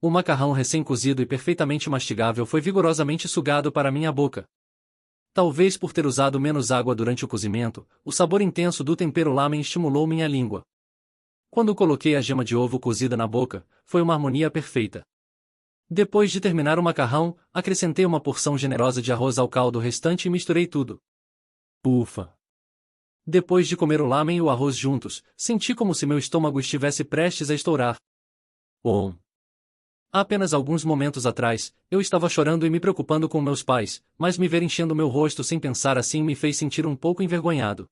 O macarrão recém-cozido e perfeitamente mastigável foi vigorosamente sugado para minha boca. Talvez por ter usado menos água durante o cozimento, o sabor intenso do tempero lamen estimulou minha língua. Quando coloquei a gema de ovo cozida na boca, foi uma harmonia perfeita. Depois de terminar o macarrão, acrescentei uma porção generosa de arroz ao caldo restante e misturei tudo. Ufa! Depois de comer o lamen e o arroz juntos, senti como se meu estômago estivesse prestes a estourar. Oh! Há apenas alguns momentos atrás, eu estava chorando e me preocupando com meus pais, mas me ver enchendo meu rosto sem pensar assim me fez sentir um pouco envergonhado.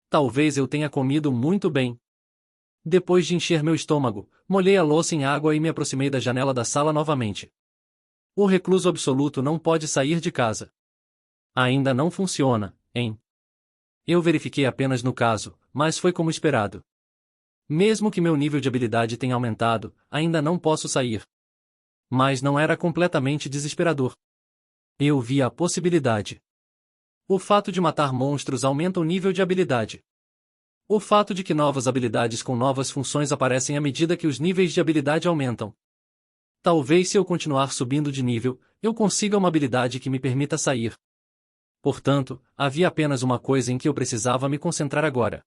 Talvez eu tenha comido muito bem. Depois de encher meu estômago, molhei a louça em água e me aproximei da janela da sala novamente. O recluso absoluto não pode sair de casa. Ainda não funciona, hein? Eu verifiquei apenas no caso, mas foi como esperado. Mesmo que meu nível de habilidade tenha aumentado, ainda não posso sair. Mas não era completamente desesperador. Eu via a possibilidade. O fato de matar monstros aumenta o nível de habilidade. O fato de que novas habilidades com novas funções aparecem à medida que os níveis de habilidade aumentam. Talvez se eu continuar subindo de nível, eu consiga uma habilidade que me permita sair. Portanto, havia apenas uma coisa em que eu precisava me concentrar agora.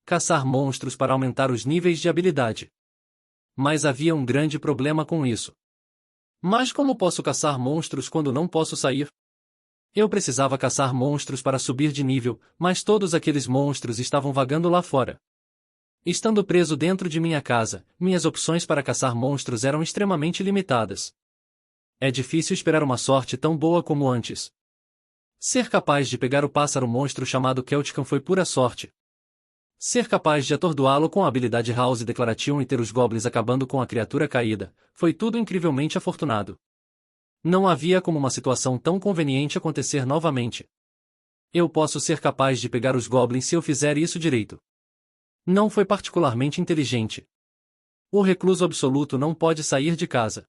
Caçar monstros para aumentar os níveis de habilidade. Mas havia um grande problema com isso. Mas como posso caçar monstros quando não posso sair? Eu precisava caçar monstros para subir de nível, mas todos aqueles monstros estavam vagando lá fora. Estando preso dentro de minha casa, minhas opções para caçar monstros eram extremamente limitadas. É difícil esperar uma sorte tão boa como antes. Ser capaz de pegar o pássaro monstro chamado Celtican foi pura sorte. Ser capaz de atordoá-lo com a habilidade House Declaration e ter os goblins acabando com a criatura caída, foi tudo incrivelmente afortunado. Não havia como uma situação tão conveniente acontecer novamente. Eu posso ser capaz de pegar os goblins se eu fizer isso direito. Não foi particularmente inteligente. O recluso absoluto não pode sair de casa.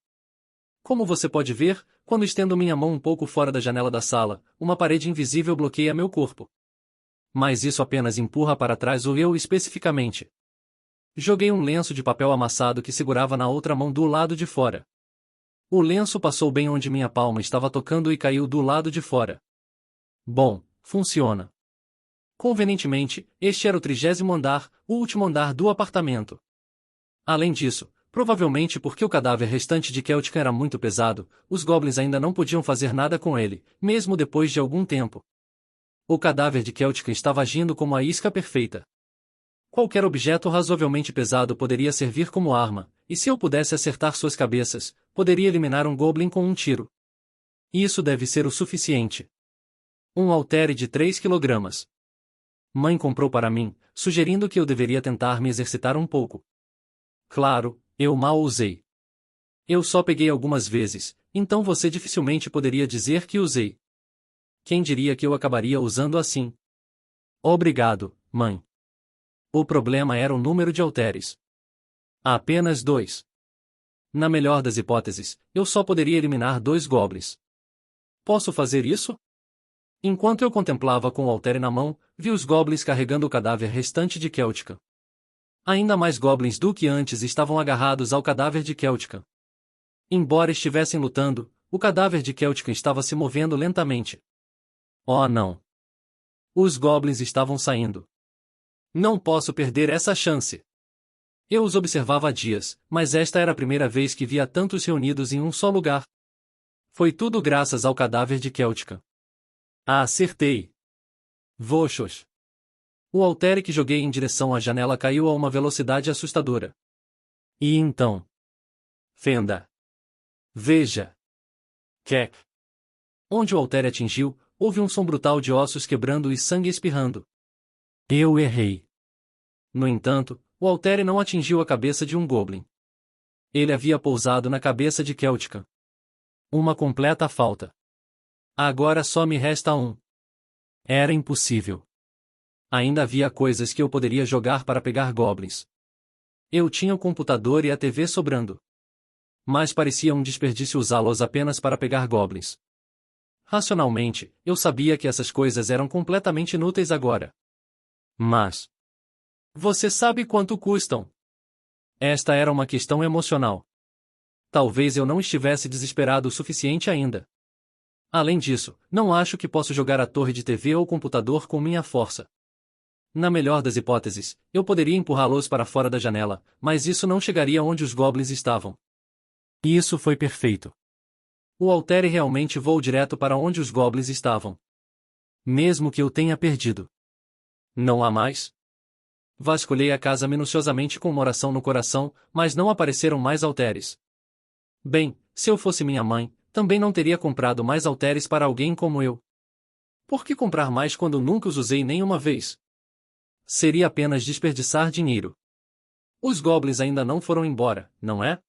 Como você pode ver, quando estendo minha mão um pouco fora da janela da sala, uma parede invisível bloqueia meu corpo. Mas isso apenas empurra para trás o eu especificamente. Joguei um lenço de papel amassado que segurava na outra mão do lado de fora. O lenço passou bem onde minha palma estava tocando e caiu do lado de fora. Bom, funciona. Convenientemente, este era o 30º andar, o último andar do apartamento. Além disso, provavelmente porque o cadáver restante de Celtican era muito pesado, os goblins ainda não podiam fazer nada com ele, mesmo depois de algum tempo. O cadáver de Celtican estava agindo como a isca perfeita. Qualquer objeto razoavelmente pesado poderia servir como arma, e se eu pudesse acertar suas cabeças, poderia eliminar um goblin com um tiro. Isso deve ser o suficiente. Um haltere de 3 kg. Mãe comprou para mim, sugerindo que eu deveria tentar me exercitar um pouco. Claro, eu mal usei. Eu só peguei algumas vezes, então você dificilmente poderia dizer que usei. Quem diria que eu acabaria usando assim? Obrigado, mãe. O problema era o número de halteres. Apenas 2. Na melhor das hipóteses, eu só poderia eliminar 2 goblins. Posso fazer isso? Enquanto eu contemplava com o haltere na mão, vi os goblins carregando o cadáver restante de Celtican. Ainda mais goblins do que antes estavam agarrados ao cadáver de Celtican. Embora estivessem lutando, o cadáver de Celtican estava se movendo lentamente. Oh não! Os goblins estavam saindo. Não posso perder essa chance. Eu os observava há dias, mas esta era a primeira vez que via tantos reunidos em um só lugar. Foi tudo graças ao cadáver de Celtican. Ah, acertei! Voxos! O haltere que joguei em direção à janela caiu a uma velocidade assustadora. E então? Fenda! Veja! Kek! Onde o haltere atingiu, houve um som brutal de ossos quebrando e sangue espirrando. Eu errei. No entanto, o haltere não atingiu a cabeça de um goblin. Ele havia pousado na cabeça de Celtican. Uma completa falta. Agora só me resta um. Era impossível. Ainda havia coisas que eu poderia jogar para pegar goblins. Eu tinha o computador e a TV sobrando. Mas parecia um desperdício usá-los apenas para pegar goblins. Racionalmente, eu sabia que essas coisas eram completamente inúteis agora. Mas... você sabe quanto custam? Esta era uma questão emocional. Talvez eu não estivesse desesperado o suficiente ainda. Além disso, não acho que posso jogar a torre de TV ou computador com minha força. Na melhor das hipóteses, eu poderia empurrá-los para fora da janela, mas isso não chegaria onde os goblins estavam. E isso foi perfeito. O Altair realmente voou direto para onde os goblins estavam. Mesmo que eu tenha perdido. Não há mais? Vasculhei a casa minuciosamente com uma oração no coração, mas não apareceram mais halteres. Bem, se eu fosse minha mãe, também não teria comprado mais halteres para alguém como eu. Por que comprar mais quando nunca os usei nenhuma vez? Seria apenas desperdiçar dinheiro. Os goblins ainda não foram embora, não é?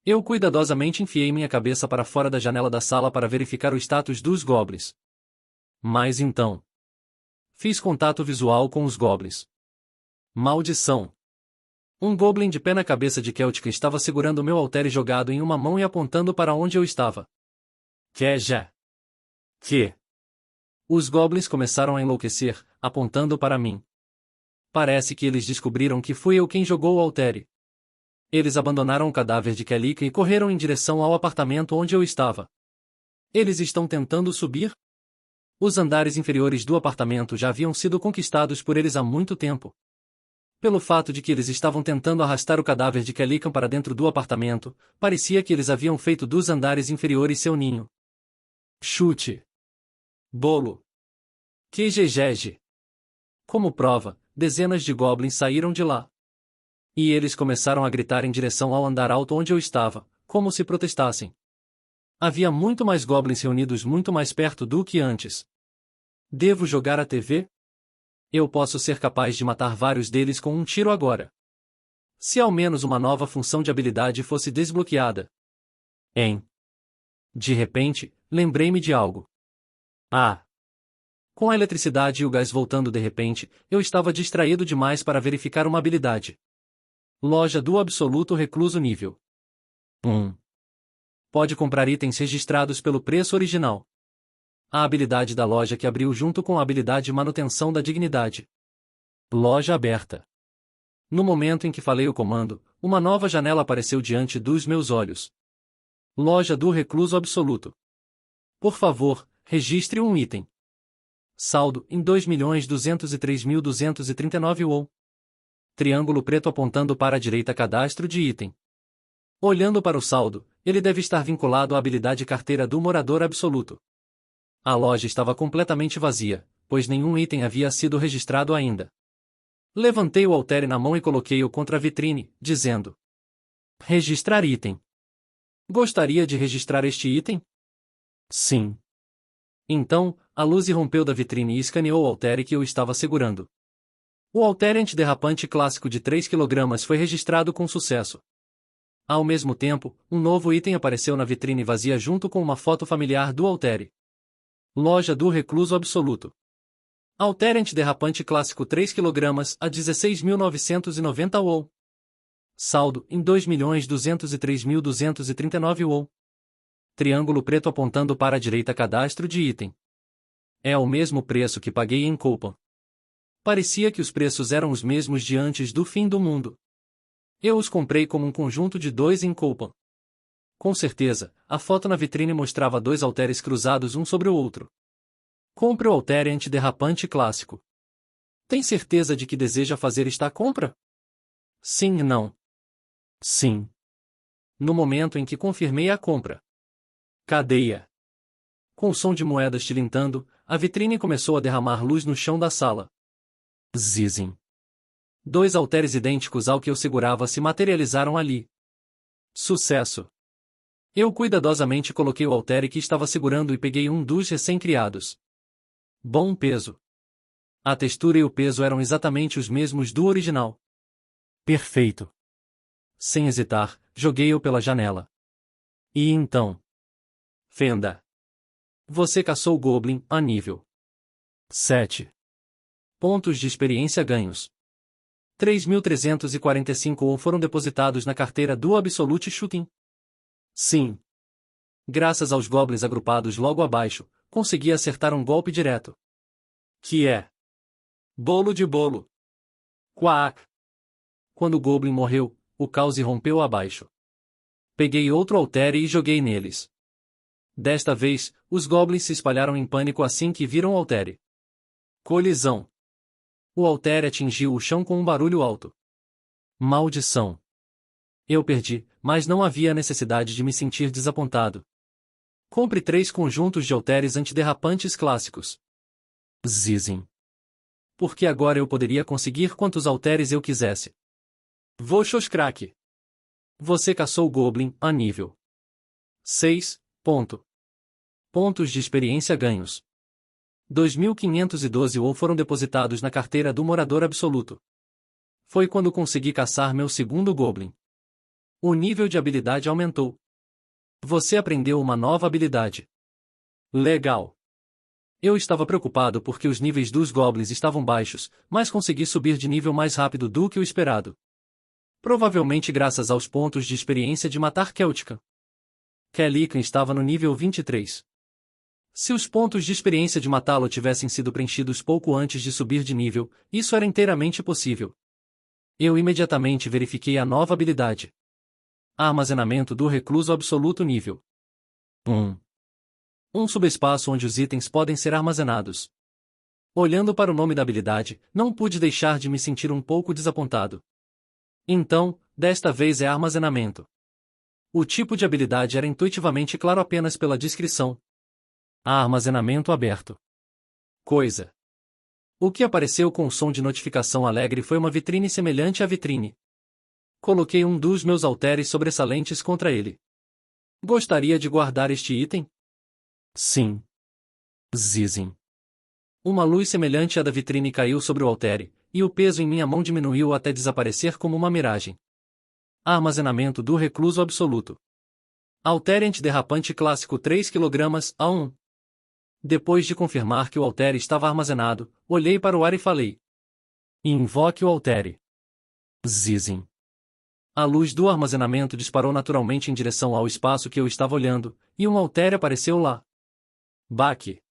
Eu cuidadosamente enfiei minha cabeça para fora da janela da sala para verificar o status dos goblins. Mas então... fiz contato visual com os goblins. Maldição! Um goblin de pé na cabeça de Celtica estava segurando meu haltere jogado em uma mão e apontando para onde eu estava. Que já? Que? Os goblins começaram a enlouquecer, apontando para mim. Parece que eles descobriram que fui eu quem jogou o haltere. Eles abandonaram o cadáver de Celtica e correram em direção ao apartamento onde eu estava. Eles estão tentando subir? Os andares inferiores do apartamento já haviam sido conquistados por eles há muito tempo. Pelo fato de que eles estavam tentando arrastar o cadáver de Calican para dentro do apartamento, parecia que eles haviam feito dos andares inferiores seu ninho. Chute. Bolo. Quejejege. Como prova, dezenas de goblins saíram de lá. E eles começaram a gritar em direção ao andar alto onde eu estava, como se protestassem. Havia muito mais goblins reunidos muito mais perto do que antes. Devo jogar a TV? Eu posso ser capaz de matar vários deles com um tiro agora. Se ao menos uma nova função de habilidade fosse desbloqueada. De repente, lembrei-me de algo. Ah! Com a eletricidade e o gás voltando de repente, eu estava distraído demais para verificar uma habilidade. Loja do Absoluto Recluso nível 1. Pode comprar itens registrados pelo preço original. A habilidade da loja que abriu junto com a habilidade Manutenção da Dignidade. Loja aberta. No momento em que falei o comando, uma nova janela apareceu diante dos meus olhos. Loja do Recluso Absoluto. Por favor, registre um item. Saldo em 2.203.239 UOL. Triângulo preto apontando para a direita. Cadastro de item. Olhando para o saldo, ele deve estar vinculado à habilidade Carteira do Morador Absoluto. A loja estava completamente vazia, pois nenhum item havia sido registrado ainda. Levantei o haltere na mão e coloquei-o contra a vitrine, dizendo: registrar item. Gostaria de registrar este item? Sim. Então, a luz irrompeu da vitrine e escaneou o haltere que eu estava segurando. O haltere antiderrapante clássico de 3 kg foi registrado com sucesso. Ao mesmo tempo, um novo item apareceu na vitrine vazia junto com uma foto familiar do haltere. Loja do Recluso Absoluto. Haltere antiderrapante clássico 3 kg a 16.990 UOL. Saldo em 2.203.239 UOL. Triângulo preto apontando para a direita. Cadastro de item. É o mesmo preço que paguei em Copan. Parecia que os preços eram os mesmos de antes do fim do mundo. Eu os comprei como um conjunto de 2 em Copan. Com certeza, a foto na vitrine mostrava 2 halteres cruzados um sobre o outro. Compre o haltere antiderrapante clássico. Tem certeza de que deseja fazer esta compra? Sim e não. Sim. No momento em que confirmei a compra. Cadeia. Com o som de moedas tilintando, a vitrine começou a derramar luz no chão da sala. Zizim. 2 halteres idênticos ao que eu segurava se materializaram ali. Sucesso. Eu cuidadosamente coloquei o haltere que estava segurando e peguei um dos recém-criados. Bom peso. A textura e o peso eram exatamente os mesmos do original. Perfeito. Sem hesitar, joguei-o pela janela. E então? Fenda. Você caçou Goblin a nível 7. Pontos de experiência ganhos. 3.345 ou foram depositados na carteira do Absolute Shooting. Sim. Graças aos goblins agrupados logo abaixo, consegui acertar um golpe direto. Que é? Bolo de bolo. Quack. Quando o goblin morreu, o caos irrompeu abaixo. Peguei outro altere e joguei neles. Desta vez, os goblins se espalharam em pânico assim que viram o altere. Colisão. O altere atingiu o chão com um barulho alto. Maldição. Eu perdi, mas não havia necessidade de me sentir desapontado. Compre 3 conjuntos de halteres antiderrapantes clássicos. Zizim. Porque agora eu poderia conseguir quantos halteres eu quisesse. Voshoscrack. Você caçou Goblin a nível 6. Pontos de experiência ganhos. 2.512 ou foram depositados na carteira do morador absoluto. Foi quando consegui caçar meu segundo Goblin. O nível de habilidade aumentou. Você aprendeu uma nova habilidade. Legal. Eu estava preocupado porque os níveis dos Goblins estavam baixos, mas consegui subir de nível mais rápido do que o esperado. Provavelmente graças aos pontos de experiência de matar Celtica. Kelikan estava no nível 23. Se os pontos de experiência de matá-lo tivessem sido preenchidos pouco antes de subir de nível, isso era inteiramente possível. Eu imediatamente verifiquei a nova habilidade. Armazenamento do recluso absoluto nível 1. Um subespaço onde os itens podem ser armazenados. Olhando para o nome da habilidade, não pude deixar de me sentir um pouco desapontado. Então, desta vez é armazenamento. O tipo de habilidade era intuitivamente claro apenas pela descrição. Armazenamento aberto. Coisa. O que apareceu com o som de notificação alegre foi uma vitrine semelhante à vitrine. Coloquei um dos meus halteres sobressalentes contra ele. Gostaria de guardar este item? Sim. Zizim. Uma luz semelhante à da vitrine caiu sobre o haltere, e o peso em minha mão diminuiu até desaparecer como uma miragem. Armazenamento do recluso absoluto. Haltere antiderrapante clássico 3 kg a 1. Depois de confirmar que o haltere estava armazenado, olhei para o ar e falei. Invoque o haltere. Zizim. A luz do armazenamento disparou naturalmente em direção ao espaço que eu estava olhando, e um haltere apareceu lá. Baque.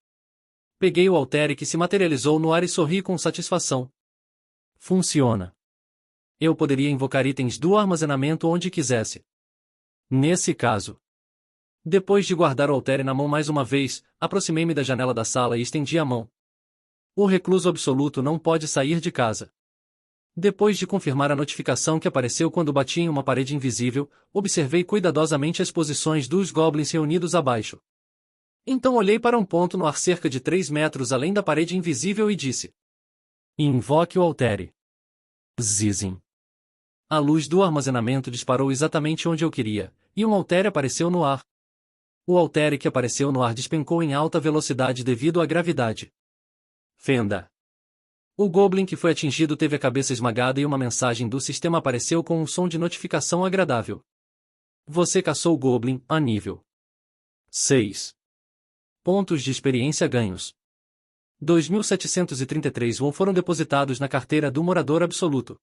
Peguei o haltere que se materializou no ar e sorri com satisfação. Funciona. Eu poderia invocar itens do armazenamento onde quisesse. Nesse caso. Depois de guardar o haltere na mão mais uma vez, aproximei-me da janela da sala e estendi a mão. O recluso absoluto não pode sair de casa. Depois de confirmar a notificação que apareceu quando bati em uma parede invisível, observei cuidadosamente as posições dos goblins reunidos abaixo. Então olhei para um ponto no ar cerca de 3 metros além da parede invisível e disse. Invoque o haltere. Zizim. A luz do armazenamento disparou exatamente onde eu queria, e um haltere apareceu no ar. O haltere que apareceu no ar despencou em alta velocidade devido à gravidade. Fenda. O Goblin que foi atingido teve a cabeça esmagada e uma mensagem do sistema apareceu com um som de notificação agradável. Você caçou Goblin a nível 6. Pontos de experiência ganhos. 2.733 ou foram depositados na carteira do morador absoluto.